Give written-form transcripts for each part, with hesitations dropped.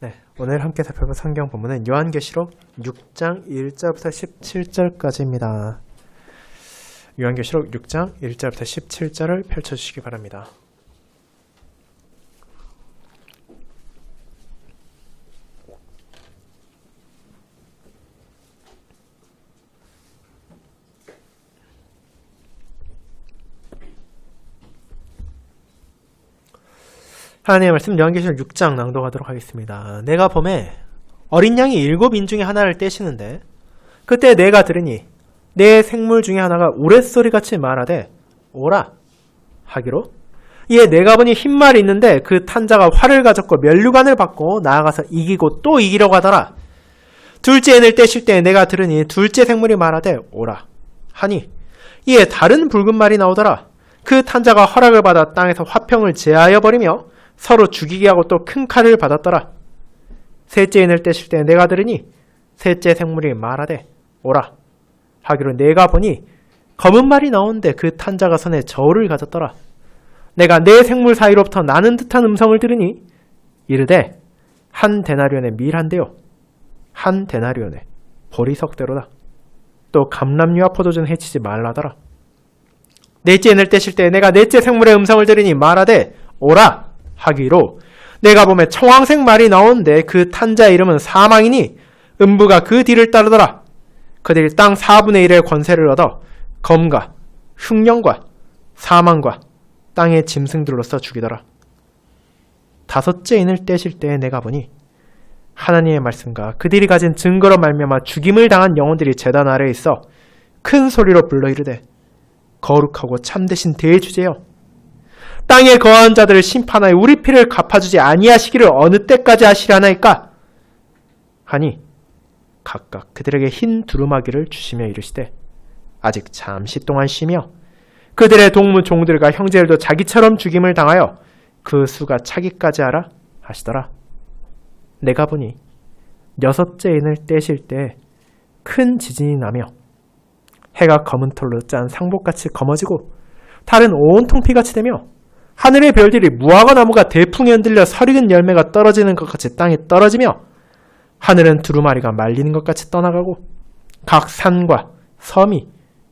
네, 오늘 함께 살펴볼 성경 본문은 요한계시록 6장 1절부터 17절까지입니다. 요한계시록 6장 1절부터 17절을 펼쳐주시기 바랍니다. 하나님의 말씀 요한계시록 6장 낭독하도록 하겠습니다. 내가 보매 어린 양이 7인 중에 하나를 떼시는데 그때 내가 들으니 내 생물 중에 하나가 우레소리같이 말하되 오라 하기로 이에 내가 보니 흰말이 있는데 그 탄자가 활을 가졌고 면류관을 받고 나아가서 이기고 또 이기려고 하더라. 둘째 인을 떼실 때 내가 들으니 둘째 생물이 말하되 오라 하니 이에 다른 붉은 말이 나오더라. 그 탄자가 허락을 받아 땅에서 화평을 제하여 버리며 서로 죽이게 하고 또 큰 칼을 받았더라. 셋째 인을 떼실 때 내가 들으니 셋째 생물이 말하되 오라 하기로 내가 보니 검은 말이 나오는데 그 탄자가 손에 저울을 가졌더라. 내가 네 생물 사이로부터 나는 듯한 음성을 들으니 이르되 한 데나리온의 밀 한 대요 한 데나리온의 보리석대로다. 또 감람류와 포도주는 해치지 말라더라. 넷째 인을 떼실 때 내가 넷째 생물의 음성을 들으니 말하되 오라 하기로 내가 보면 청황색 말이 나오는데 그 탄자의 이름은 사망이니 음부가 그 뒤를 따르더라. 그들이 땅 4분의 1의 권세를 얻어 검과 흉령과 사망과 땅의 짐승들로서 죽이더라. 다섯째 인을 떼실 때 내가 보니 하나님의 말씀과 그들이 가진 증거로 말미암아 죽임을 당한 영혼들이 제단 아래에 있어 큰 소리로 불러 이르되 거룩하고 참되신 대주제여 땅에 거한 자들을 심판하여 우리 피를 갚아주지 아니하시기를 어느 때까지 하시려나이까 하니 각각 그들에게 흰 두루마기를 주시며 이르시되 아직 잠시 동안 쉬며 그들의 동무 종들과 형제들도 자기처럼 죽임을 당하여 그 수가 차기까지 하라 하시더라. 내가 보니 여섯째 인을 떼실 때 큰 지진이 나며 해가 검은 털로 짠 상복같이 검어지고 달은 온통 피같이 되며 하늘의 별들이 무화과 나무가 대풍에 흔들려 설익은 열매가 떨어지는 것 같이 땅에 떨어지며 하늘은 두루마리가 말리는 것 같이 떠나가고 각 산과 섬이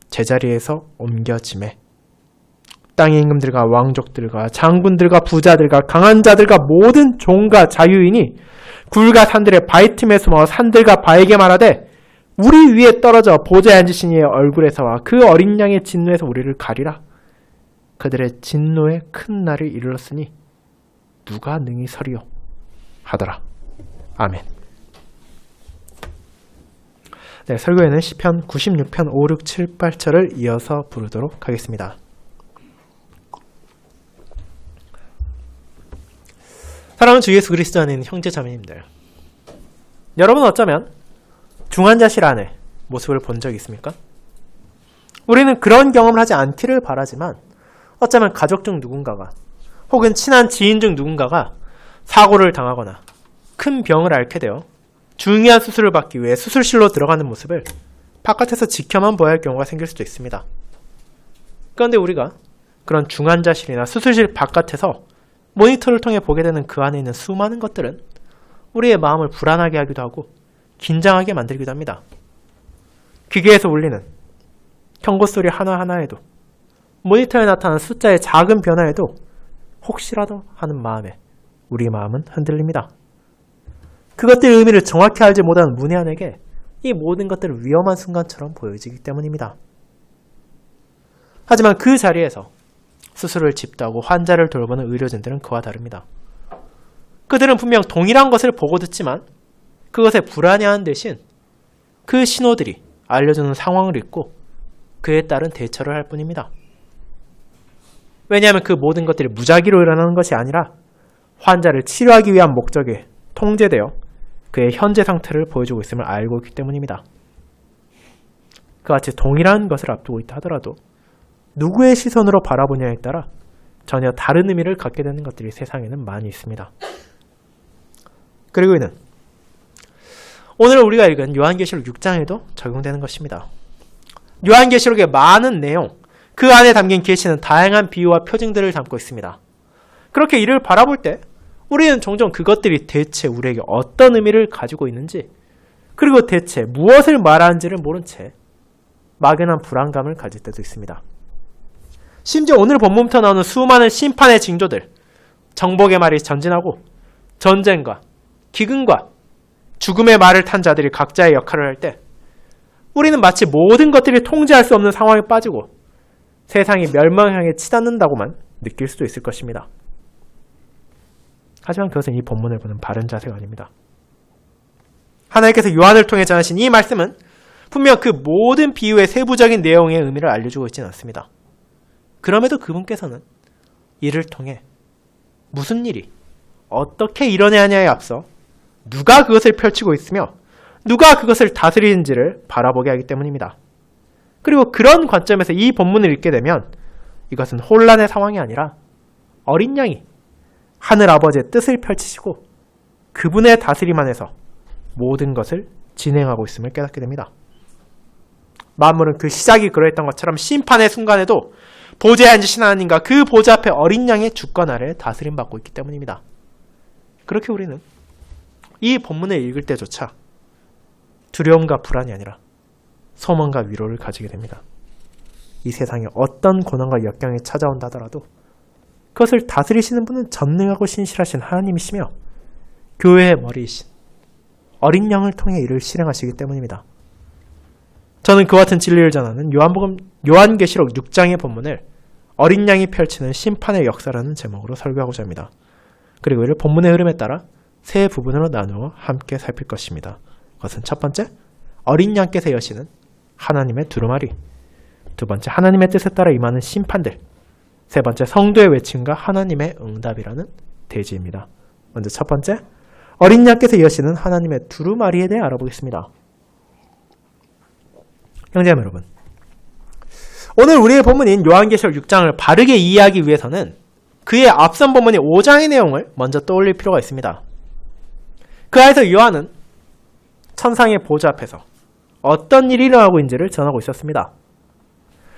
제자리에서 옮겨지매 땅의 임금들과 왕족들과 장군들과 부자들과 강한 자들과 모든 종과 자유인이 굴과 산들의 바위 틈에 숨어 산들과 바에게 말하되 우리 위에 떨어져 보좌에 앉으신 이의 얼굴에서와 그 어린 양의 진노에서 우리를 가리라. 그들의 진노의 큰 날이 이르렀으니 누가 능히 서리요 하더라. 아멘. 네, 설교에는 시편 96편 5, 6, 7, 8절을 이어서 부르도록 하겠습니다. 사랑하는 주 예수 그리스도 안에 있는 형제 자매님들, 여러분 어쩌면 중환자실 안에 모습을 본 적이 있습니까? 우리는 그런 경험을 하지 않기를 바라지만 어쩌면 가족 중 누군가가 혹은 친한 지인 중 누군가가 사고를 당하거나 큰 병을 앓게 되어 중요한 수술을 받기 위해 수술실로 들어가는 모습을 바깥에서 지켜만 보아야 할 경우가 생길 수도 있습니다. 그런데 우리가 그런 중환자실이나 수술실 바깥에서 모니터를 통해 보게 되는 그 안에 있는 수많은 것들은 우리의 마음을 불안하게 하기도 하고 긴장하게 만들기도 합니다. 기계에서 울리는 경고 소리 하나하나에도 모니터에 나타나는 숫자의 작은 변화에도 혹시라도 하는 마음에 우리 마음은 흔들립니다. 그것들의 의미를 정확히 알지 못하는 문외한에게 이 모든 것들은 위험한 순간처럼 보여지기 때문입니다. 하지만 그 자리에서 수술을 집도하고 환자를 돌보는 의료진들은 그와 다릅니다. 그들은 분명 동일한 것을 보고 듣지만 그것에 불안해하는 대신 그 신호들이 알려주는 상황을 읽고 그에 따른 대처를 할 뿐입니다. 왜냐하면 그 모든 것들이 무작위로 일어나는 것이 아니라 환자를 치료하기 위한 목적에 통제되어 그의 현재 상태를 보여주고 있음을 알고 있기 때문입니다. 그같이 동일한 것을 앞두고 있다 하더라도 누구의 시선으로 바라보냐에 따라 전혀 다른 의미를 갖게 되는 것들이 세상에는 많이 있습니다. 그리고 이는 오늘 우리가 읽은 요한계시록 6장에도 적용되는 것입니다. 요한계시록의 많은 내용, 그 안에 담긴 계시는 다양한 비유와 표징들을 담고 있습니다. 그렇게 이를 바라볼 때 우리는 종종 그것들이 대체 우리에게 어떤 의미를 가지고 있는지, 그리고 대체 무엇을 말하는지를 모른 채 막연한 불안감을 가질 때도 있습니다. 심지어 오늘 본문부터 나오는 수많은 심판의 징조들, 정복의 말이 전진하고 전쟁과 기근과 죽음의 말을 탄 자들이 각자의 역할을 할 때 우리는 마치 모든 것들이 통제할 수 없는 상황에 빠지고 세상이 멸망을 향해 치닫는다고만 느낄 수도 있을 것입니다. 하지만 그것은 이 본문을 보는 바른 자세가 아닙니다. 하나님께서 요한을 통해 전하신 이 말씀은 분명 그 모든 비유의 세부적인 내용의 의미를 알려주고 있지는 않습니다. 그럼에도 그분께서는 이를 통해 무슨 일이 어떻게 일어나야 하냐에 앞서 누가 그것을 펼치고 있으며 누가 그것을 다스리는지를 바라보게 하기 때문입니다. 그리고 그런 관점에서 이 본문을 읽게 되면 이것은 혼란의 상황이 아니라 어린 양이 하늘 아버지의 뜻을 펼치시고 그분의 다스림 안에서 모든 것을 진행하고 있음을 깨닫게 됩니다. 만물은 그 시작이 그러했던 것처럼 심판의 순간에도 보좌에 앉으신 하나님과 그 보좌 앞에 어린 양의 주권 아래 다스림받고 있기 때문입니다. 그렇게 우리는 이 본문을 읽을 때조차 두려움과 불안이 아니라 소망과 위로를 가지게 됩니다. 이 세상에 어떤 고난과 역경이 찾아온다 하더라도 그것을 다스리시는 분은 전능하고 신실하신 하나님이시며 교회의 머리이신 어린 양을 통해 이를 실행하시기 때문입니다. 저는 그와 같은 진리를 전하는 요한계시록 6장의 본문을 어린 양이 펼치는 심판의 역사라는 제목으로 설교하고자 합니다. 그리고 이를 본문의 흐름에 따라 세 부분으로 나누어 함께 살필 것입니다. 그것은 첫 번째, 어린 양께서 여시는 하나님의 두루마리. 두 번째, 하나님의 뜻에 따라 임하는 심판들. 세 번째, 성도의 외침과 하나님의 응답이라는 대지입니다. 먼저 첫 번째, 어린 양께서 여시는 하나님의 두루마리에 대해 알아보겠습니다. 형제자매 여러분, 오늘 우리의 본문인 요한계시록 6장을 바르게 이해하기 위해서는 그의 앞선 본문인 5장의 내용을 먼저 떠올릴 필요가 있습니다. 그 안에서 요한은 천상의 보좌 앞에서 어떤 일이 일어나고 있는지를 전하고 있었습니다.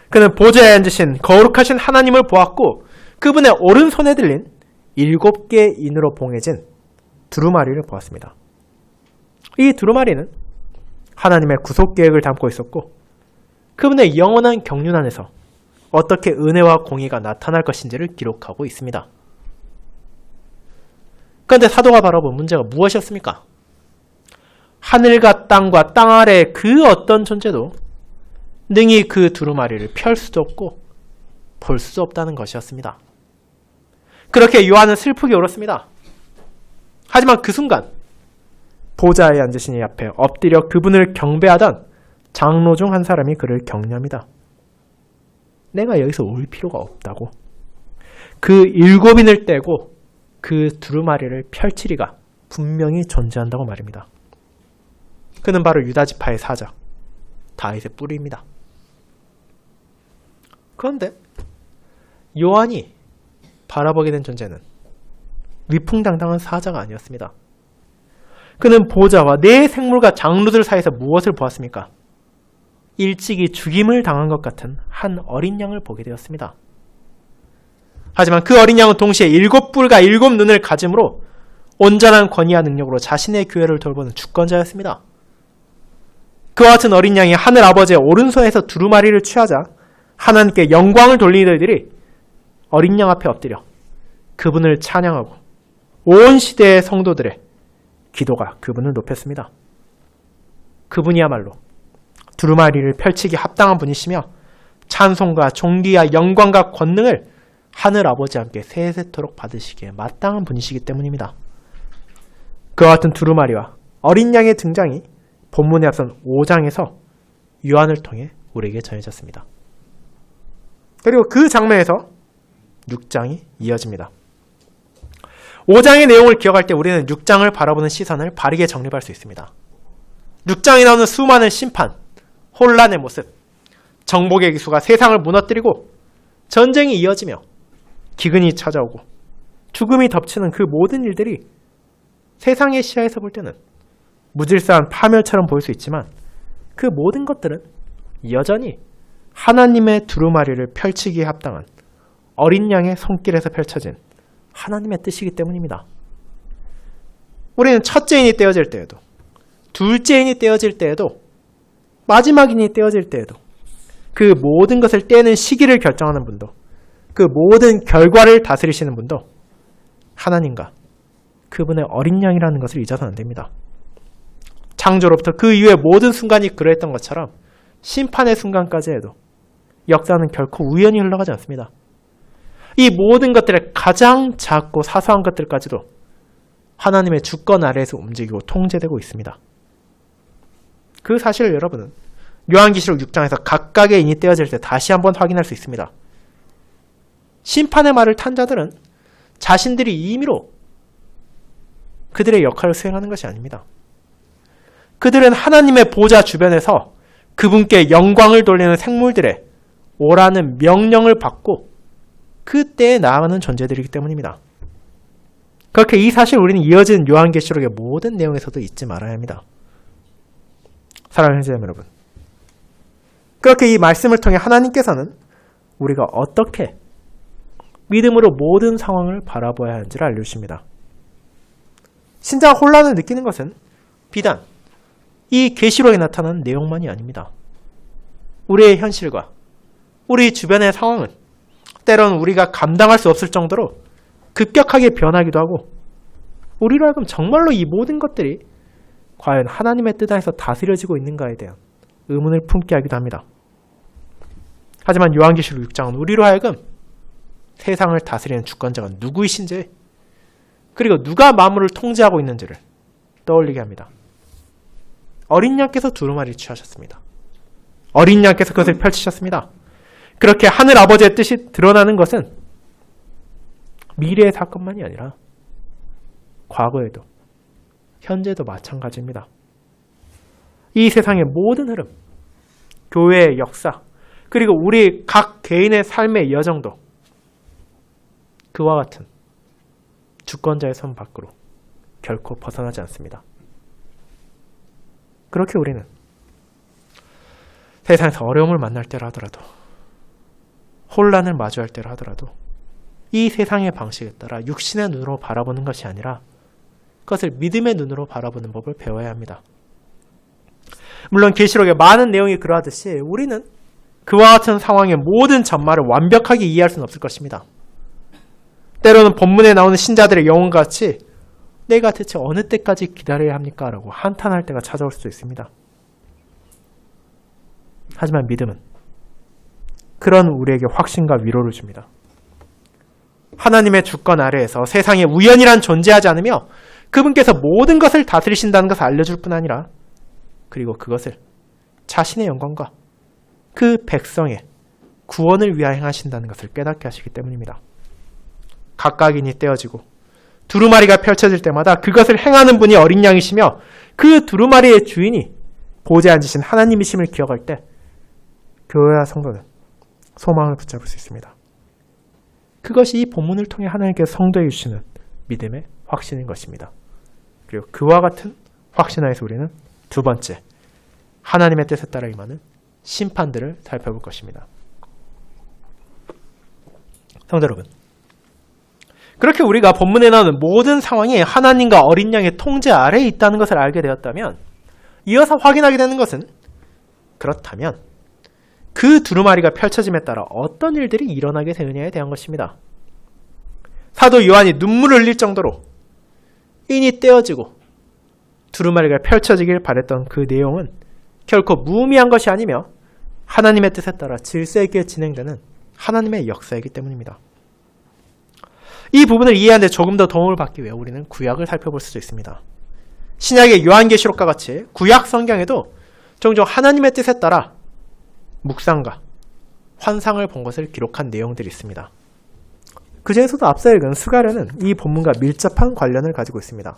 그는 보좌에 앉으신 거룩하신 하나님을 보았고 그분의 오른손에 들린 7개의 인으로 봉해진 두루마리를 보았습니다. 이 두루마리는 하나님의 구속 계획을 담고 있었고 그분의 영원한 경륜 안에서 어떻게 은혜와 공의가 나타날 것인지를 기록하고 있습니다. 그런데 사도가 바라본 문제가 무엇이었습니까? 하늘과 땅과 땅 아래 그 어떤 존재도 능히 그 두루마리를 펼 수도 없고 볼 수도 없다는 것이었습니다. 그렇게 요한은 슬프게 울었습니다. 하지만 그 순간 보좌에 앉으신 이 앞에 엎드려 그분을 경배하던 장로 중 한 사람이 그를 격려합니다. 내가 여기서 올 필요가 없다고. 그 7인을 떼고 그 두루마리를 펼치리가 분명히 존재한다고 말입니다. 그는 바로 유다지파의 사자 다윗의 뿌리입니다. 그런데 요한이 바라보게 된 존재는 위풍당당한 사자가 아니었습니다. 그는 보좌와 네 생물과 장로들 사이에서 무엇을 보았습니까? 일찍이 죽임을 당한 것 같은 한 어린 양을 보게 되었습니다. 하지만 그 어린 양은 동시에 7뿔과 7눈을 가짐으로 온전한 권위와 능력으로 자신의 교회를 돌보는 주권자였습니다. 그와 같은 어린 양이 하늘 아버지의 오른손에서 두루마리를 취하자 하나님께 영광을 돌리는 이들이 어린 양 앞에 엎드려 그분을 찬양하고 온 시대의 성도들의 기도가 그분을 높였습니다. 그분이야말로 두루마리를 펼치기 합당한 분이시며 찬송과 존귀와 영광과 권능을 하늘 아버지와 함께 세세토록 받으시기에 마땅한 분이시기 때문입니다. 그와 같은 두루마리와 어린 양의 등장이 본문에 앞선 5장에서 요한을 통해 우리에게 전해졌습니다. 그리고 그 장면에서 6장이 이어집니다. 5장의 내용을 기억할 때 우리는 6장을 바라보는 시선을 바르게 정립할 수 있습니다. 6장에 나오는 수많은 심판, 혼란의 모습, 정복의 기수가 세상을 무너뜨리고 전쟁이 이어지며 기근이 찾아오고 죽음이 덮치는 그 모든 일들이 세상의 시야에서 볼 때는 무질서한 파멸처럼 보일 수 있지만 그 모든 것들은 여전히 하나님의 두루마리를 펼치기에 합당한 어린 양의 손길에서 펼쳐진 하나님의 뜻이기 때문입니다. 우리는 첫째인이 떼어질 때에도, 둘째인이 떼어질 때에도, 마지막인이 떼어질 때에도 그 모든 것을 떼는 시기를 결정하는 분도, 그 모든 결과를 다스리시는 분도 하나님과 그분의 어린 양이라는 것을 잊어서는 안 됩니다. 창조로부터 그 이후의 모든 순간이 그러했던 것처럼 심판의 순간까지 해도 역사는 결코 우연히 흘러가지 않습니다. 이 모든 것들의 가장 작고 사소한 것들까지도 하나님의 주권 아래에서 움직이고 통제되고 있습니다. 그 사실을 여러분은 요한계시록 6장에서 각각의 인이 떼어질 때 다시 한번 확인할 수 있습니다. 심판의 말을 탄 자들은 자신들이 임의로 그들의 역할을 수행하는 것이 아닙니다. 그들은 하나님의 보좌 주변에서 그분께 영광을 돌리는 생물들의 오라는 명령을 받고 그때에 나아가는 존재들이기 때문입니다. 그렇게 이 사실 우리는 이어진 요한계시록의 모든 내용에서도 잊지 말아야 합니다. 사랑하는 형제자매 여러분, 그렇게 이 말씀을 통해 하나님께서는 우리가 어떻게 믿음으로 모든 상황을 바라봐야 하는지를 알려주십니다. 신자가 혼란을 느끼는 것은 비단 이 계시록에 나타나는 내용만이 아닙니다. 우리의 현실과 우리 주변의 상황은 때로는 우리가 감당할 수 없을 정도로 급격하게 변하기도 하고 우리로 하여금 정말로 이 모든 것들이 과연 하나님의 뜻 안에서 다스려지고 있는가에 대한 의문을 품게 하기도 합니다. 하지만 요한계시록 6장은 우리로 하여금 세상을 다스리는 주권자가 누구이신지 그리고 누가 만물을 통제하고 있는지를 떠올리게 합니다. 어린 양께서 두루마리를 취하셨습니다. 어린 양께서 그것을 펼치셨습니다. 그렇게 하늘 아버지의 뜻이 드러나는 것은 미래의 사건만이 아니라 과거에도 현재도 마찬가지입니다. 이 세상의 모든 흐름, 교회의 역사, 그리고 우리 각 개인의 삶의 여정도 그와 같은 주권자의 손 밖으로 결코 벗어나지 않습니다. 그렇게 우리는 세상에서 어려움을 만날 때라 하더라도 혼란을 마주할 때라 하더라도 이 세상의 방식에 따라 육신의 눈으로 바라보는 것이 아니라 그것을 믿음의 눈으로 바라보는 법을 배워야 합니다. 물론 계시록의 많은 내용이 그러하듯이 우리는 그와 같은 상황의 모든 전말을 완벽하게 이해할 수는 없을 것입니다. 때로는 본문에 나오는 신자들의 영혼과 같이 내가 대체 어느 때까지 기다려야 합니까? 라고 한탄할 때가 찾아올 수도 있습니다. 하지만 믿음은 그런 우리에게 확신과 위로를 줍니다. 하나님의 주권 아래에서 세상에 우연이란 존재하지 않으며 그분께서 모든 것을 다스리신다는 것을 알려줄 뿐 아니라 그리고 그것을 자신의 영광과 그 백성의 구원을 위하여 행하신다는 것을 깨닫게 하시기 때문입니다. 각각인이 떼어지고 두루마리가 펼쳐질 때마다 그것을 행하는 분이 어린 양이시며 그 두루마리의 주인이 보좌에 앉으신 하나님이심을 기억할 때 교회와 성도는 소망을 붙잡을 수 있습니다. 그것이 이 본문을 통해 하나님께서 성도에게 주시는 믿음의 확신인 것입니다. 그리고 그와 같은 확신 하에서 우리는 두 번째, 하나님의 뜻에 따라 임하는 심판들을 살펴볼 것입니다. 성도 여러분, 그렇게 우리가 본문에 나오는 모든 상황이 하나님과 어린 양의 통제 아래에 있다는 것을 알게 되었다면 이어서 확인하게 되는 것은 그렇다면 그 두루마리가 펼쳐짐에 따라 어떤 일들이 일어나게 되느냐에 대한 것입니다. 사도 요한이 눈물을 흘릴 정도로 인이 떼어지고 두루마리가 펼쳐지길 바랬던 그 내용은 결코 무의미한 것이 아니며 하나님의 뜻에 따라 질서 있게 진행되는 하나님의 역사이기 때문입니다. 이 부분을 이해하는 데 조금 더 도움을 받기 위해 우리는 구약을 살펴볼 수도 있습니다. 신약의 요한계시록과 같이 구약 성경에도 종종 하나님의 뜻에 따라 묵상과 환상을 본 것을 기록한 내용들이 있습니다. 그 중에서도 앞서 읽은 스가랴는 이 본문과 밀접한 관련을 가지고 있습니다.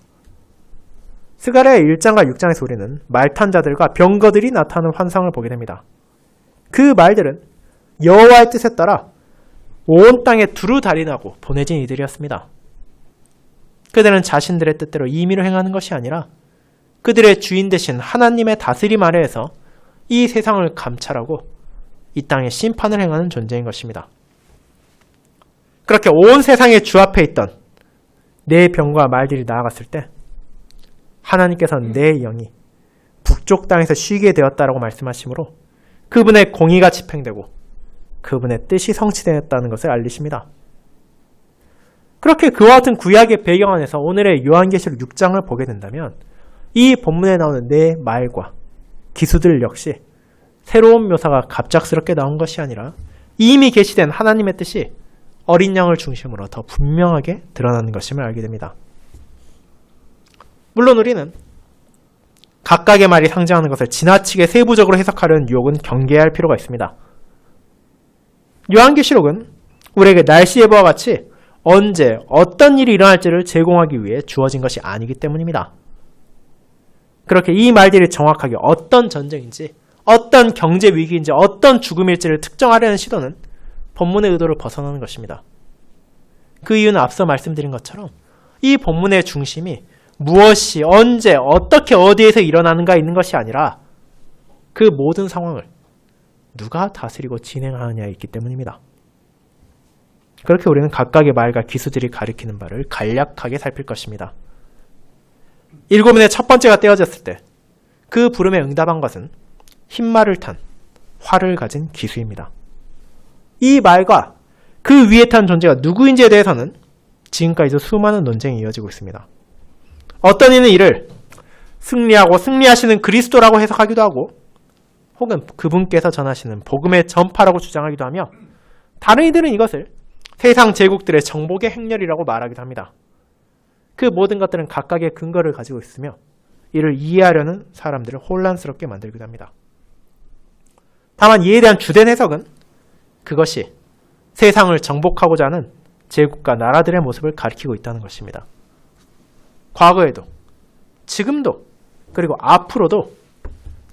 스가랴의 1장과 6장에서 우리는 말탄 자들과 병거들이 나타나는 환상을 보게 됩니다. 그 말들은 여호와의 뜻에 따라 온 땅에 두루 달인하고 보내진 이들이었습니다. 그들은 자신들의 뜻대로 임의로 행하는 것이 아니라 그들의 주인 되신 하나님의 다스림 아래에서 이 세상을 감찰하고 이 땅에 심판을 행하는 존재인 것입니다. 그렇게 온 세상의 주 앞에 있던 네 병과 말들이 나아갔을 때 하나님께서는 내 영이 북쪽 땅에서 쉬게 되었다라고 말씀하시므로 그분의 공의가 집행되고 그분의 뜻이 성취되었다는 것을 알리십니다. 그렇게 그와 같은 구약의 배경 안에서 오늘의 요한계시록 6장을 보게 된다면 이 본문에 나오는 네 말과 기수들 역시 새로운 묘사가 갑작스럽게 나온 것이 아니라 이미 계시된 하나님의 뜻이 어린 양을 중심으로 더 분명하게 드러나는 것임을 알게 됩니다. 물론 우리는 각각의 말이 상징하는 것을 지나치게 세부적으로 해석하려는 유혹은 경계해야 할 필요가 있습니다. 요한계시록은 우리에게 날씨 예보와 같이 언제 어떤 일이 일어날지를 제공하기 위해 주어진 것이 아니기 때문입니다. 그렇게 이 말들이 정확하게 어떤 전쟁인지 어떤 경제 위기인지 어떤 죽음일지를 특정하려는 시도는 본문의 의도를 벗어나는 것입니다. 그 이유는 앞서 말씀드린 것처럼 이 본문의 중심이 무엇이 언제 어떻게 어디에서 일어나는가 있는 것이 아니라 그 모든 상황을 누가 다스리고 진행하느냐에 있기 때문입니다. 그렇게 우리는 각각의 말과 기수들이 가리키는 바를 간략하게 살필 것입니다. 일곱문의 첫 번째가 떼어졌을 때 그 부름에 응답한 것은 흰말을 탄 활을 가진 기수입니다. 이 말과 그 위에 탄 존재가 누구인지에 대해서는 지금까지도 수많은 논쟁이 이어지고 있습니다. 어떤 이는 이를 승리하고 승리하시는 그리스도라고 해석하기도 하고 혹은 그분께서 전하시는 복음의 전파라고 주장하기도 하며 다른 이들은 이것을 세상 제국들의 정복의 행렬이라고 말하기도 합니다. 그 모든 것들은 각각의 근거를 가지고 있으며 이를 이해하려는 사람들을 혼란스럽게 만들기도 합니다. 다만 이에 대한 주된 해석은 그것이 세상을 정복하고자 하는 제국과 나라들의 모습을 가리키고 있다는 것입니다. 과거에도 지금도 그리고 앞으로도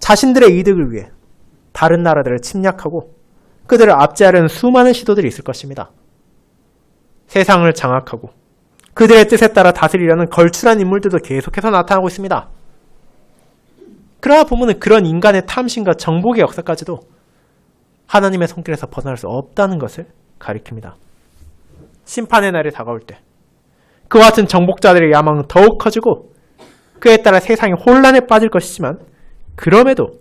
자신들의 이득을 위해 다른 나라들을 침략하고 그들을 압제하려는 수많은 시도들이 있을 것입니다. 세상을 장악하고 그들의 뜻에 따라 다스리려는 걸출한 인물들도 계속해서 나타나고 있습니다. 그러나 본문은 그런 인간의 탐심과 정복의 역사까지도 하나님의 손길에서 벗어날 수 없다는 것을 가리킵니다. 심판의 날이 다가올 때 그와 같은 정복자들의 야망은 더욱 커지고 그에 따라 세상이 혼란에 빠질 것이지만 그럼에도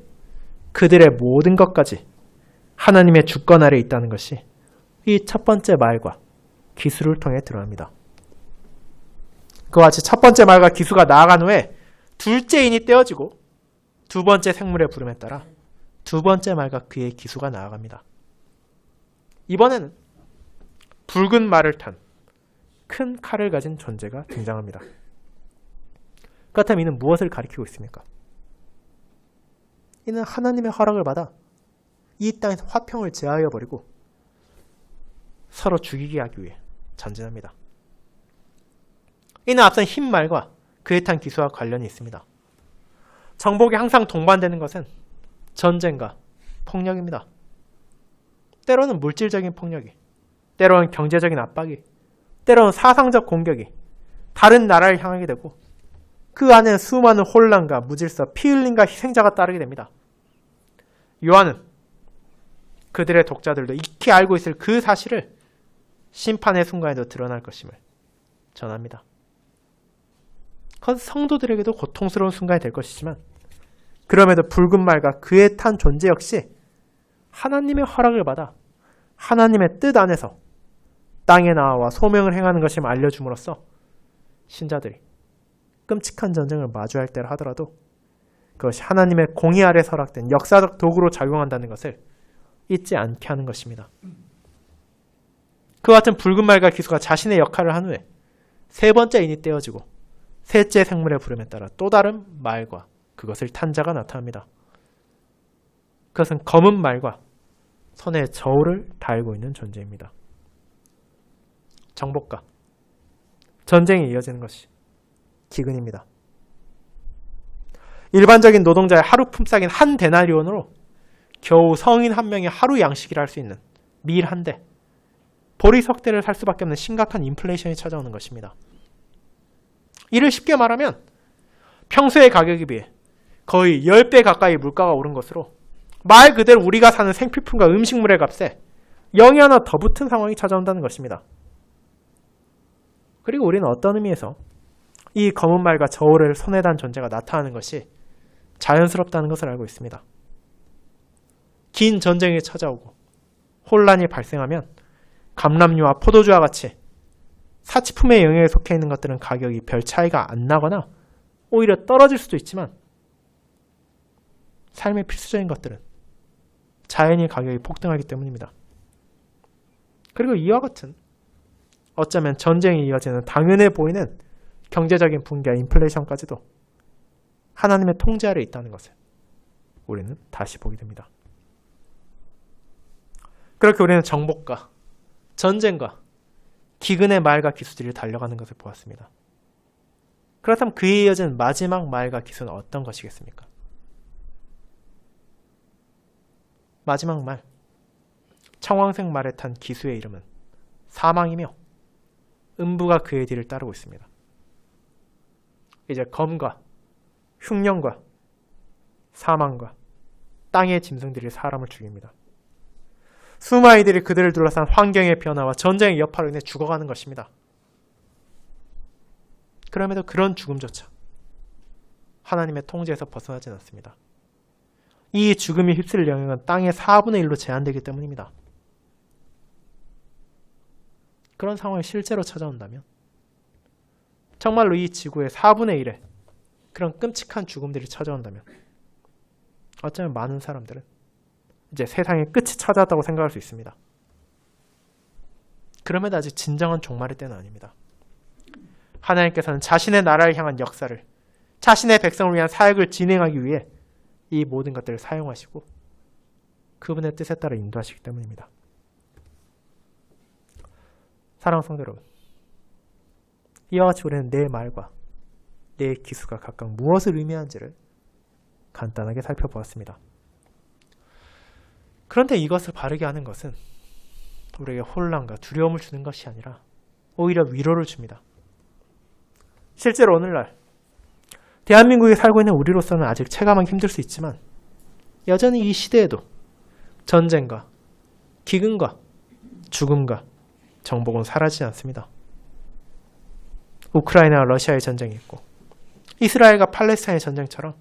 그들의 모든 것까지 하나님의 주권 아래에 있다는 것이 이 첫 번째 말과 기수를 통해 드러납니다. 그와 같이 첫 번째 말과 기수가 나아간 후에 둘째 인이 떼어지고 두 번째 생물의 부름에 따라 두 번째 말과 그의 기수가 나아갑니다. 이번에는 붉은 말을 탄 큰 칼을 가진 존재가 등장합니다. 그렇다면 이는 무엇을 가리키고 있습니까? 이는 하나님의 허락을 받아 이 땅에서 화평을 제하여 버리고 서로 죽이게 하기 위해 전진합니다. 이는 앞선 흰 말과 그에 탄 기수와 관련이 있습니다. 정복이 항상 동반되는 것은 전쟁과 폭력입니다. 때로는 물질적인 폭력이, 때로는 경제적인 압박이, 때로는 사상적 공격이 다른 나라를 향하게 되고 그 안에 수많은 혼란과 무질서, 피 흘림과 희생자가 따르게 됩니다. 요한은 그들의 독자들도 익히 알고 있을 그 사실을 심판의 순간에도 드러날 것임을 전합니다. 그건 성도들에게도 고통스러운 순간이 될 것이지만 그럼에도 붉은 말과 그에 탄 존재 역시 하나님의 허락을 받아 하나님의 뜻 안에서 땅에 나와 소명을 행하는 것임을 알려줌으로써 신자들이 끔찍한 전쟁을 마주할 때라 하더라도 그것이 하나님의 공의 아래 설악된 역사적 도구로 작용한다는 것을 잊지 않게 하는 것입니다. 그와 같은 붉은 말과 기수가 자신의 역할을 한 후에 세 번째 인이 떼어지고 셋째 생물의 부름에 따라 또 다른 말과 그것을 탄 자가 나타납니다. 그것은 검은 말과 손에 저울을 달고 있는 존재입니다. 정복과 전쟁이 이어지는 것이 기근입니다. 일반적인 노동자의 하루 품삯인 한 데나리온으로 겨우 성인 한 명의 하루 양식이라 할 수 있는 밀 한 대, 보리 석 대를 살 수밖에 없는 심각한 인플레이션이 찾아오는 것입니다. 이를 쉽게 말하면 평소의 가격에 비해 거의 10배 가까이 물가가 오른 것으로 말 그대로 우리가 사는 생필품과 음식물의 값에 0이 하나 더 붙은 상황이 찾아온다는 것입니다. 그리고 우리는 어떤 의미에서 이 검은 말과 저울을 손에 단 존재가 나타나는 것이 자연스럽다는 것을 알고 있습니다. 긴 전쟁이 찾아오고 혼란이 발생하면 감람류와 포도주와 같이 사치품의 영역에 속해 있는 것들은 가격이 별 차이가 안 나거나 오히려 떨어질 수도 있지만 삶의 필수적인 것들은 자연히 가격이 폭등하기 때문입니다. 그리고 이와 같은 어쩌면 전쟁이 이어지는 당연해 보이는 경제적인 붕괴와 인플레이션까지도 하나님의 통제 아래 있다는 것을 우리는 다시 보게 됩니다. 그렇게 우리는 정복과 전쟁과 기근의 말과 기수들이 달려가는 것을 보았습니다. 그렇다면 그에 이어진 마지막 말과 기수는 어떤 것이겠습니까? 마지막 말, 청황색 말에 탄 기수의 이름은 사망이며 음부가 그의 뒤를 따르고 있습니다. 이제 검과 흉년과 사망과 땅의 짐승들이 사람을 죽입니다. 수많은 이들이 그들을 둘러싼 환경의 변화와 전쟁의 여파로 인해 죽어가는 것입니다. 그럼에도 그런 죽음조차 하나님의 통제에서 벗어나진 않습니다. 이 죽음이 휩쓸 영역은 땅의 4분의 1로 제한되기 때문입니다. 그런 상황이 실제로 찾아온다면 정말로 이 지구의 4분의 1에 그런 끔찍한 죽음들이 찾아온다면 어쩌면 많은 사람들은 이제 세상의 끝이 찾아왔다고 생각할 수 있습니다. 그럼에도 아직 진정한 종말의 때는 아닙니다. 하나님께서는 자신의 나라를 향한 역사를, 자신의 백성을 위한 사역을 진행하기 위해 이 모든 것들을 사용하시고 그분의 뜻에 따라 인도하시기 때문입니다. 사랑하는 성도 여러분, 이와 같이 우리는 내 말과 내 기수가 각각 무엇을 의미하는지를 간단하게 살펴보았습니다. 그런데 이것을 바르게 하는 것은 우리에게 혼란과 두려움을 주는 것이 아니라 오히려 위로를 줍니다. 실제로 오늘날 대한민국에 살고 있는 우리로서는 아직 체감하기 힘들 수 있지만 여전히 이 시대에도 전쟁과 기근과 죽음과 정복은 사라지지 않습니다. 우크라이나와 러시아의 전쟁이 있고 이스라엘과 팔레스타인의 전쟁처럼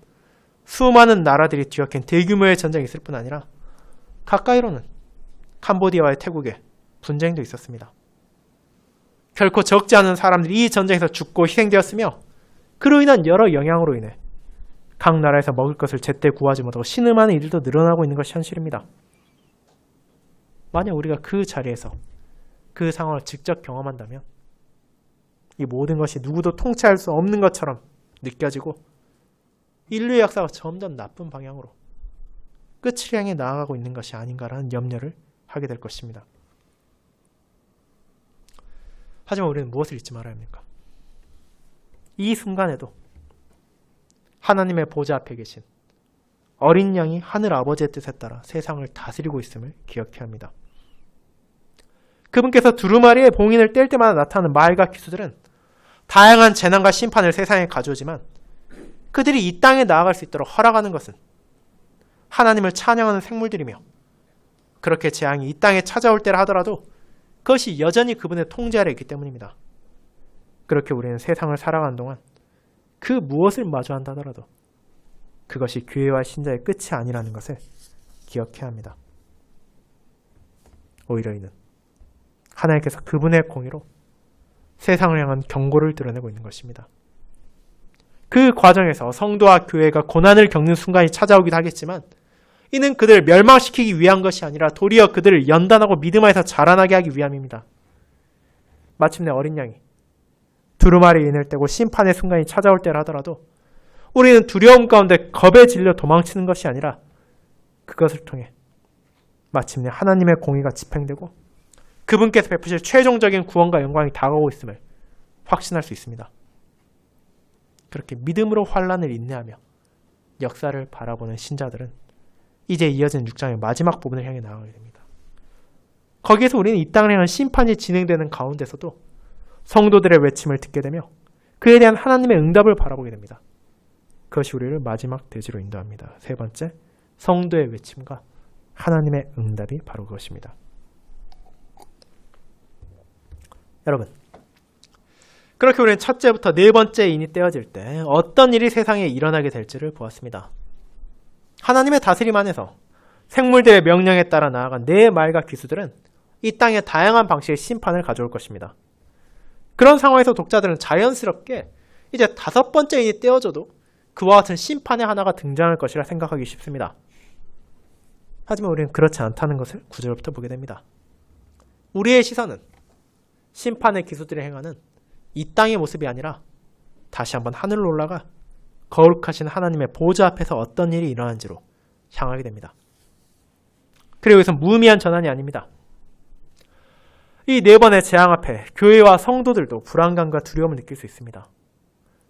수많은 나라들이 뒤엉킨 대규모의 전쟁이 있을 뿐 아니라 가까이로는 캄보디아와의 태국의 분쟁도 있었습니다. 결코 적지 않은 사람들이 이 전쟁에서 죽고 희생되었으며 그로 인한 여러 영향으로 인해 각 나라에서 먹을 것을 제때 구하지 못하고 신음하는 이들도 늘어나고 있는 것이 현실입니다. 만약 우리가 그 자리에서 그 상황을 직접 경험한다면 이 모든 것이 누구도 통치할 수 없는 것처럼 느껴지고 인류의 역사가 점점 나쁜 방향으로 끝을 향해 나아가고 있는 것이 아닌가라는 염려를 하게 될 것입니다. 하지만 우리는 무엇을 잊지 말아야 합니까? 이 순간에도 하나님의 보좌 앞에 계신 어린 양이 하늘 아버지의 뜻에 따라 세상을 다스리고 있음을 기억해야 합니다. 그분께서 두루마리의 봉인을 뗄 때마다 나타나는 말과 기수들은 다양한 재난과 심판을 세상에 가져오지만 그들이 이 땅에 나아갈 수 있도록 허락하는 것은 하나님을 찬양하는 생물들이며 그렇게 재앙이 이 땅에 찾아올 때라 하더라도 그것이 여전히 그분의 통제 아래 있기 때문입니다. 그렇게 우리는 세상을 살아가는 동안 그 무엇을 마주한다 하더라도 그것이 교회와 신자의 끝이 아니라는 것을 기억해야 합니다. 오히려 이는 하나님께서 그분의 공의로 세상을 향한 경고를 드러내고 있는 것입니다. 그 과정에서 성도와 교회가 고난을 겪는 순간이 찾아오기도 하겠지만 이는 그들을 멸망시키기 위한 것이 아니라 도리어 그들을 연단하고 믿음 안에서 자라나게 하기 위함입니다. 마침내 어린 양이 두루마리 인을 떼고 심판의 순간이 찾아올 때라 하더라도 우리는 두려움 가운데 겁에 질려 도망치는 것이 아니라 그것을 통해 마침내 하나님의 공의가 집행되고 그분께서 베푸실 최종적인 구원과 영광이 다가오고 있음을 확신할 수 있습니다. 그렇게 믿음으로 환난을 인내하며 역사를 바라보는 신자들은 이제 이어진 6장의 마지막 부분을 향해 나아가게 됩니다. 거기에서 우리는 이 땅을 향한 심판이 진행되는 가운데서도 성도들의 외침을 듣게 되며 그에 대한 하나님의 응답을 바라보게 됩니다. 그것이 우리를 마지막 대지로 인도합니다. 세 번째, 성도의 외침과 하나님의 응답이 바로 그것입니다. 여러분, 그렇게 우리는 첫째부터 네 번째 인이 떼어질 때 어떤 일이 세상에 일어나게 될지를 보았습니다. 하나님의 다스림 안에서 생물들의 명령에 따라 나아간 네 말과 기수들은 이 땅에 다양한 방식의 심판을 가져올 것입니다. 그런 상황에서 독자들은 자연스럽게 이제 다섯 번째 인이 떼어져도 그와 같은 심판의 하나가 등장할 것이라 생각하기 쉽습니다. 하지만 우리는 그렇지 않다는 것을 9절부터 보게 됩니다. 우리의 시선은 심판의 기수들이 행하는 이 땅의 모습이 아니라 다시 한번 하늘로 올라가 거룩하신 하나님의 보좌 앞에서 어떤 일이 일어난지로 향하게 됩니다. 그리고 여기서 무의미한 전환이 아닙니다. 이 네 번의 재앙 앞에 교회와 성도들도 불안감과 두려움을 느낄 수 있습니다.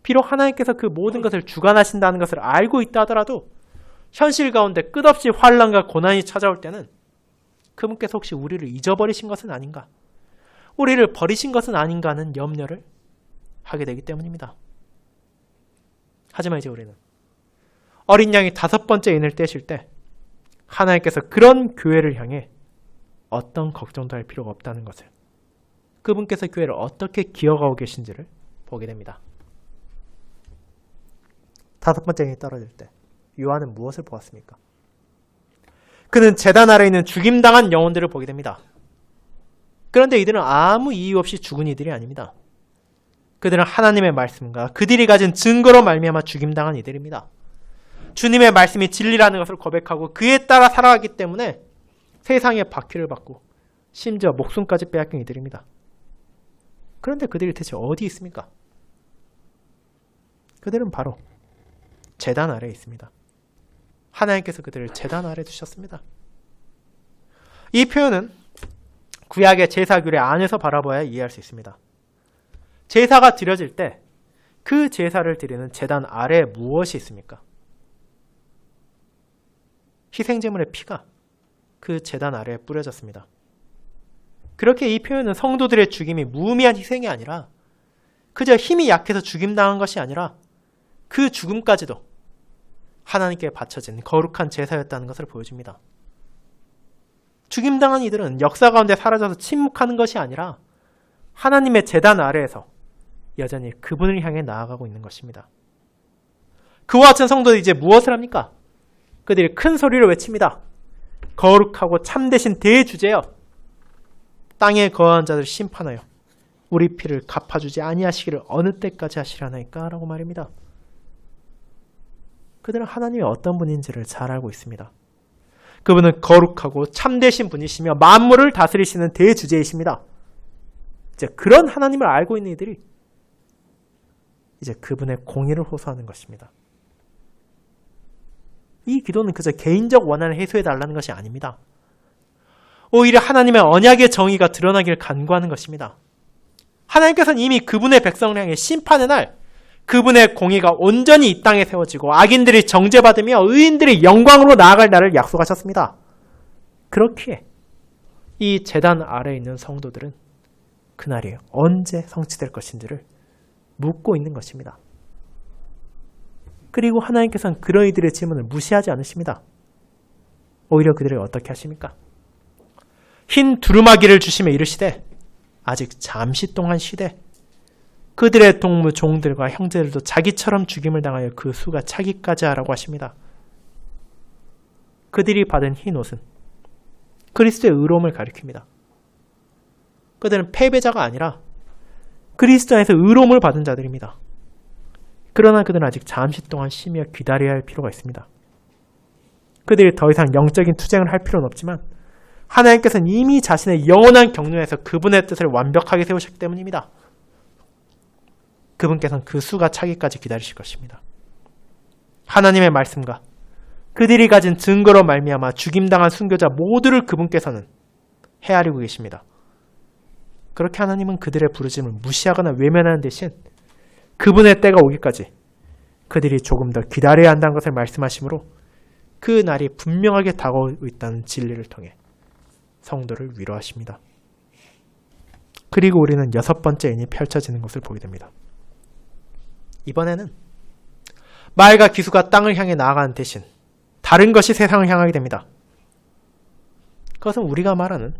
비록 하나님께서 그 모든 것을 주관하신다는 것을 알고 있다 하더라도 현실 가운데 끝없이 환난과 고난이 찾아올 때는 그분께서 혹시 우리를 잊어버리신 것은 아닌가, 우리를 버리신 것은 아닌가 하는 염려를 하게 되기 때문입니다. 하지만 이제 우리는 어린 양이 다섯 번째 인을 떼실 때 하나님께서 그런 교회를 향해 어떤 걱정도 할 필요가 없다는 것을, 그분께서 교회를 어떻게 기어가고 계신지를 보게 됩니다. 다섯 번째 인이 떨어질 때 요한은 무엇을 보았습니까? 그는 제단 아래에 있는 죽임당한 영혼들을 보게 됩니다. 그런데 이들은 아무 이유 없이 죽은 이들이 아닙니다. 그들은 하나님의 말씀과 그들이 가진 증거로 말미암아 죽임당한 이들입니다. 주님의 말씀이 진리라는 것을 고백하고 그에 따라 살아가기 때문에 세상의 바퀴를 받고 심지어 목숨까지 빼앗긴 이들입니다. 그런데 그들이 대체 어디 있습니까? 그들은 바로 제단 아래에 있습니다. 하나님께서 그들을 제단 아래에 두셨습니다. 이 표현은 구약의 제사 규례 안에서 바라봐야 이해할 수 있습니다. 제사가 드려질 때 그 제사를 드리는 제단 아래에 무엇이 있습니까? 희생제물의 피가 그 제단 아래에 뿌려졌습니다. 그렇게 이 표현은 성도들의 죽임이 무의미한 희생이 아니라 그저 힘이 약해서 죽임당한 것이 아니라 그 죽음까지도 하나님께 바쳐진 거룩한 제사였다는 것을 보여줍니다. 죽임당한 이들은 역사 가운데 사라져서 침묵하는 것이 아니라 하나님의 제단 아래에서 여전히 그분을 향해 나아가고 있는 것입니다. 그와 같은 성도들이 이제 무엇을 합니까? 그들이 큰 소리로 외칩니다. 거룩하고 참되신 대주제여, 땅에 거하는 자들을 심판하여 우리 피를 갚아주지 아니하시기를 어느 때까지 하시려나이까? 라고 말입니다. 그들은 하나님이 어떤 분인지를 잘 알고 있습니다. 그분은 거룩하고 참되신 분이시며 만물을 다스리시는 대주제이십니다. 이제 그런 하나님을 알고 있는 이들이 이제 그분의 공의를 호소하는 것입니다. 이 기도는 그저 개인적 원한을 해소해달라는 것이 아닙니다. 오히려 하나님의 언약의 정의가 드러나길 간구하는 것입니다. 하나님께서는 이미 그분의 백성을 향해 심판의 날 그분의 공의가 온전히 이 땅에 세워지고 악인들이 정죄받으며 의인들이 영광으로 나아갈 날을 약속하셨습니다. 그렇기에 이 제단 아래에 있는 성도들은 그날이 언제 성취될 것인지를 묻고 있는 것입니다. 그리고 하나님께서는 그런 이들의 질문을 무시하지 않으십니다. 오히려 그들을 어떻게 하십니까? 흰 두루마기를 주시며 이르시되 아직 잠시 동안 쉬되 그들의 동무 종들과 형제들도 자기처럼 죽임을 당하여 그 수가 차기까지 하라고 하십니다. 그들이 받은 흰 옷은 그리스도의 의로움을 가리킵니다. 그들은 패배자가 아니라 그리스도 안에서 의로움을 받은 자들입니다. 그러나 그들은 아직 잠시 동안 쉬며 기다려야 할 필요가 있습니다. 그들이 더 이상 영적인 투쟁을 할 필요는 없지만 하나님께서는 이미 자신의 영원한 경륜에서 그분의 뜻을 완벽하게 세우셨기 때문입니다. 그분께서는 그 수가 차기까지 기다리실 것입니다. 하나님의 말씀과 그들이 가진 증거로 말미암아 죽임당한 순교자 모두를 그분께서는 헤아리고 계십니다. 그렇게 하나님은 그들의 부르심을 무시하거나 외면하는 대신 그분의 때가 오기까지 그들이 조금 더 기다려야 한다는 것을 말씀하시므로 그 날이 분명하게 다가오고 있다는 진리를 통해 성도를 위로하십니다. 그리고 우리는 여섯 번째 인이 펼쳐지는 것을 보게 됩니다. 이번에는 말과 기수가 땅을 향해 나아가는 대신 다른 것이 세상을 향하게 됩니다. 그것은 우리가 말하는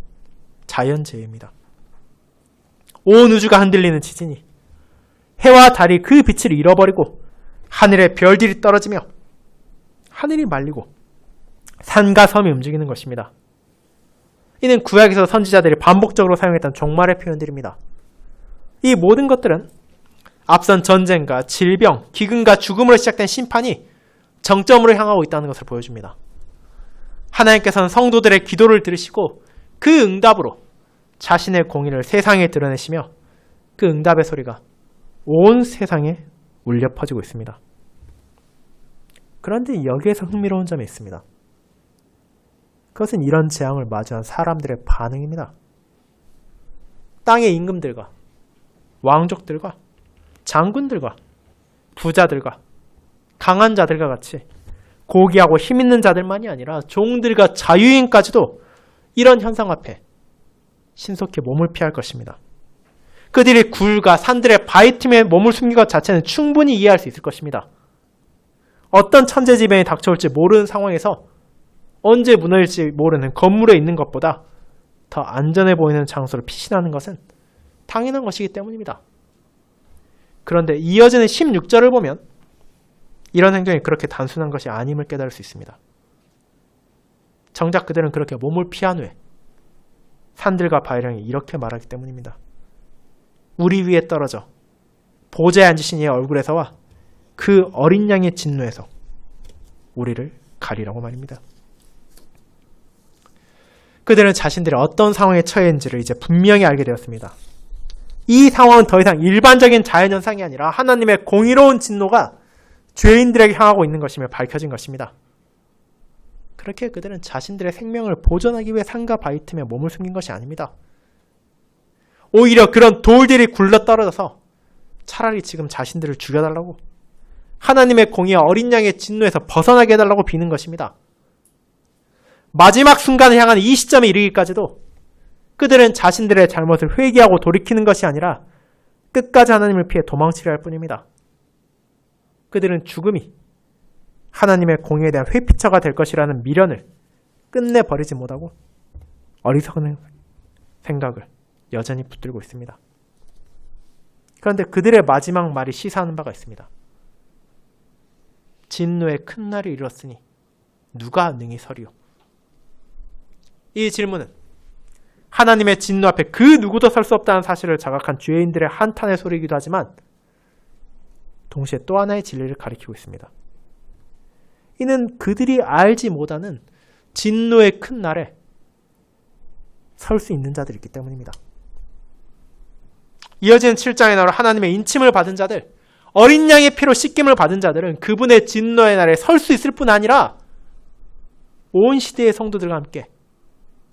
자연재해입니다. 온 우주가 흔들리는 지진이 해와 달이 그 빛을 잃어버리고 하늘의 별들이 떨어지며 하늘이 말리고 산과 섬이 움직이는 것입니다. 이는 구약에서 선지자들이 반복적으로 사용했던 종말의 표현들입니다. 이 모든 것들은 앞선 전쟁과 질병, 기근과 죽음으로 시작된 심판이 정점으로 향하고 있다는 것을 보여줍니다. 하나님께서는 성도들의 기도를 들으시고 그 응답으로 자신의 공의를 세상에 드러내시며 그 응답의 소리가 온 세상에 울려 퍼지고 있습니다. 그런데 여기에서 흥미로운 점이 있습니다. 그것은 이런 재앙을 마주한 사람들의 반응입니다. 땅의 임금들과 왕족들과 장군들과 부자들과 강한 자들과 같이 고귀하고 힘있는 자들만이 아니라 종들과 자유인까지도 이런 현상 앞에 신속히 몸을 피할 것입니다. 그들이 굴과 산들의 바위 틈에 몸을 숨긴 것 자체는 충분히 이해할 수 있을 것입니다. 어떤 천재지변이 닥쳐올지 모르는 상황에서 언제 무너질지 모르는 건물에 있는 것보다 더 안전해 보이는 장소를 피신하는 것은 당연한 것이기 때문입니다. 그런데 이어지는 16절을 보면 이런 행동이 그렇게 단순한 것이 아님을 깨달을 수 있습니다. 정작 그들은 그렇게 몸을 피한 후에 산들과 바위령이 이렇게 말하기 때문입니다. 우리 위에 떨어져 보좌에 앉으신 이의 얼굴에서와 그 어린 양의 진노에서 우리를 가리라고 말입니다. 그들은 자신들이 어떤 상황에 처해 있는지를 이제 분명히 알게 되었습니다. 이 상황은 더 이상 일반적인 자연현상이 아니라 하나님의 공의로운 진노가 죄인들에게 향하고 있는 것임을 밝혀진 것입니다. 그렇게 그들은 자신들의 생명을 보존하기 위해 산과 바위 틈에 몸을 숨긴 것이 아닙니다. 오히려 그런 돌들이 굴러 떨어져서 차라리 지금 자신들을 죽여달라고 하나님의 공의와 어린 양의 진노에서 벗어나게 해달라고 비는 것입니다. 마지막 순간을 향한 이 시점에 이르기까지도 그들은 자신들의 잘못을 회개하고 돌이키는 것이 아니라 끝까지 하나님을 피해 도망치려 할 뿐입니다. 그들은 죽음이 하나님의 공의에 대한 회피처가 될 것이라는 미련을 끝내 버리지 못하고 어리석은 생각을 여전히 붙들고 있습니다. 그런데 그들의 마지막 말이 시사하는 바가 있습니다. 진노의 큰 날이 이르렀으니 누가 능히 서리요? 이 질문은 하나님의 진노 앞에 그 누구도 설 수 없다는 사실을 자각한 죄인들의 한탄의 소리이기도 하지만 동시에 또 하나의 진리를 가리키고 있습니다. 이는 그들이 알지 못하는 진노의 큰 날에 설 수 있는 자들이 있기 때문입니다. 이어지는 7장에 나올 하나님의 인침을 받은 자들, 어린 양의 피로 씻김을 받은 자들은 그분의 진노의 날에 설 수 있을 뿐 아니라 온 시대의 성도들과 함께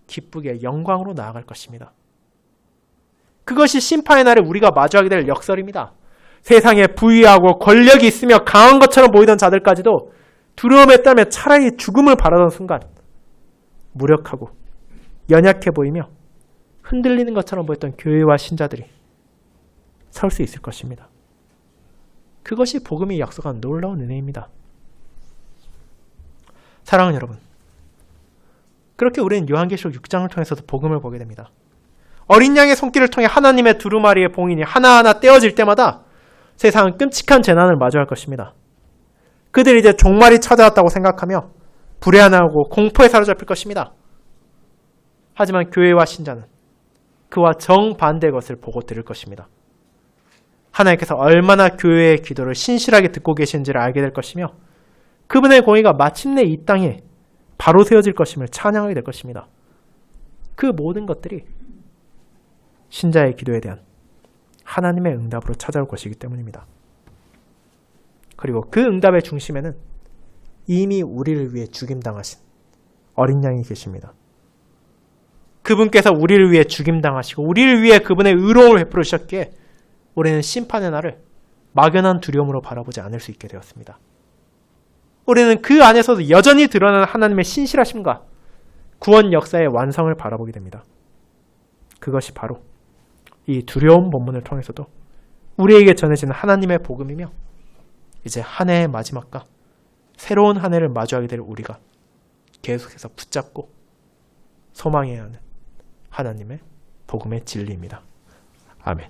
기쁘게 영광으로 나아갈 것입니다. 그것이 심판의 날에 우리가 마주하게 될 역설입니다. 세상에 부유하고 권력이 있으며 강한 것처럼 보이던 자들까지도 두려움에 떨며 차라리 죽음을 바라던 순간 무력하고 연약해 보이며 흔들리는 것처럼 보였던 교회와 신자들이 설 수 있을 것입니다. 그것이 복음이 약속한 놀라운 은혜입니다. 사랑하는 여러분, 그렇게 우리는 요한계시록 6장을 통해서도 복음을 보게 됩니다. 어린 양의 손길을 통해 하나님의 두루마리의 봉인이 하나하나 떼어질 때마다 세상은 끔찍한 재난을 마주할 것입니다. 그들이 이제 종말이 찾아왔다고 생각하며 불안하고 공포에 사로잡힐 것입니다. 하지만 교회와 신자는 그와 정반대의 것을 보고 들을 것입니다. 하나님께서 얼마나 교회의 기도를 신실하게 듣고 계신지를 알게 될 것이며 그분의 공의가 마침내 이 땅에 바로 세워질 것임을 찬양하게 될 것입니다. 그 모든 것들이 신자의 기도에 대한 하나님의 응답으로 찾아올 것이기 때문입니다. 그리고 그 응답의 중심에는 이미 우리를 위해 죽임당하신 어린 양이 계십니다. 그분께서 우리를 위해 죽임당하시고 우리를 위해 그분의 의로움을 베풀어 주셨기에 우리는 심판의 날을 막연한 두려움으로 바라보지 않을 수 있게 되었습니다. 우리는 그 안에서도 여전히 드러나는 하나님의 신실하심과 구원 역사의 완성을 바라보게 됩니다. 그것이 바로 이 두려운 본문을 통해서도 우리에게 전해지는 하나님의 복음이며 이제 한 해의 마지막과 새로운 한 해를 마주하게 될 우리가 계속해서 붙잡고 소망해야 하는 하나님의 복음의 진리입니다. 아멘.